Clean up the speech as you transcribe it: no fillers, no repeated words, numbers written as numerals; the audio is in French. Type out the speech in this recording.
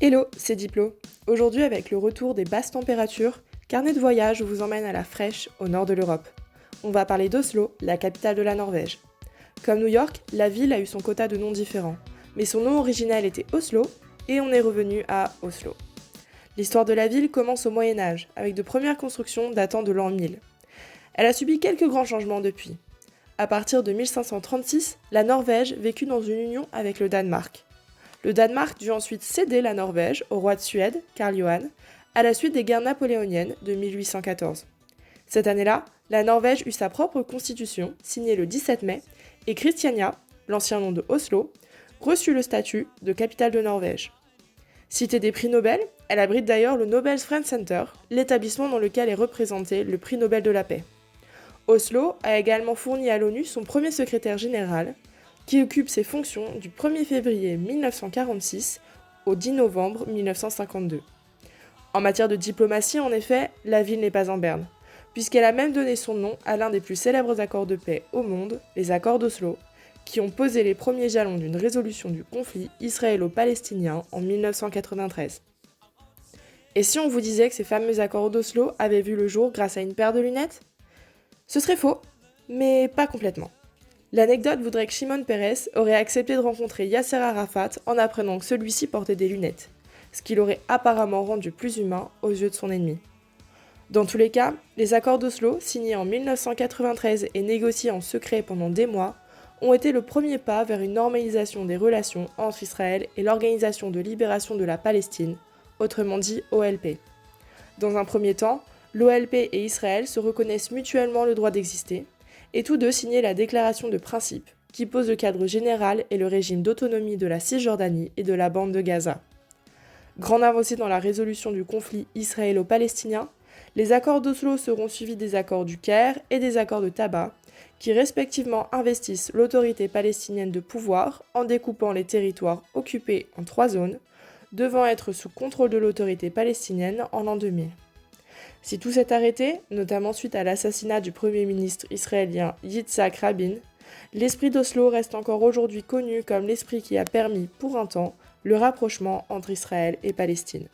Hello, c'est Diplo. Aujourd'hui, avec le retour des basses températures, Carnet de voyage vous emmène à la fraîche, au nord de l'Europe. On va parler d'Oslo, la capitale de la Norvège. Comme New York, la ville a eu son quota de noms différents, mais son nom original était Oslo, et on est revenu à Oslo. L'histoire de la ville commence au Moyen Âge, avec de premières constructions datant de l'an 1000. Elle a subi quelques grands changements depuis. À partir de 1536, la Norvège vécut dans une union avec le Danemark. Le Danemark dut ensuite céder la Norvège au roi de Suède, Karl Johan, à la suite des guerres napoléoniennes de 1814. Cette année-là, la Norvège eut sa propre constitution, signée le 17 mai, et Christiania, l'ancien nom de Oslo, reçut le statut de capitale de Norvège. Cité des prix Nobel, elle abrite d'ailleurs le Nobel Friends Center, l'établissement dans lequel est représenté le prix Nobel de la paix. Oslo a également fourni à l'ONU son premier secrétaire général, qui occupe ses fonctions du 1er février 1946 au 10 novembre 1952. En matière de diplomatie, en effet, la ville n'est pas en berne, puisqu'elle a même donné son nom à l'un des plus célèbres accords de paix au monde, les accords d'Oslo, qui ont posé les premiers jalons d'une résolution du conflit israélo-palestinien en 1993. Et si on vous disait que ces fameux accords d'Oslo avaient vu le jour grâce à une paire de lunettes ? Ce serait faux, mais pas complètement. L'anecdote voudrait que Shimon Peres aurait accepté de rencontrer Yasser Arafat en apprenant que celui-ci portait des lunettes, ce qui l'aurait apparemment rendu plus humain aux yeux de son ennemi. Dans tous les cas, les accords d'Oslo, signés en 1993 et négociés en secret pendant des mois, ont été le premier pas vers une normalisation des relations entre Israël et l'Organisation de libération de la Palestine, autrement dit OLP. Dans un premier temps, l'OLP et Israël se reconnaissent mutuellement le droit d'exister, et tous deux signaient la déclaration de principe, qui pose le cadre général et le régime d'autonomie de la Cisjordanie et de la bande de Gaza. Grande avancée dans la résolution du conflit israélo-palestinien, les accords d'Oslo seront suivis des accords du Caire et des accords de Taba, qui respectivement investissent l'autorité palestinienne de pouvoir en découpant les territoires occupés en 3 zones, devant être sous contrôle de l'autorité palestinienne en l'an 2000. Si tout s'est arrêté, notamment suite à l'assassinat du Premier ministre israélien Yitzhak Rabin, l'esprit d'Oslo reste encore aujourd'hui connu comme l'esprit qui a permis, pour un temps, le rapprochement entre Israël et Palestine.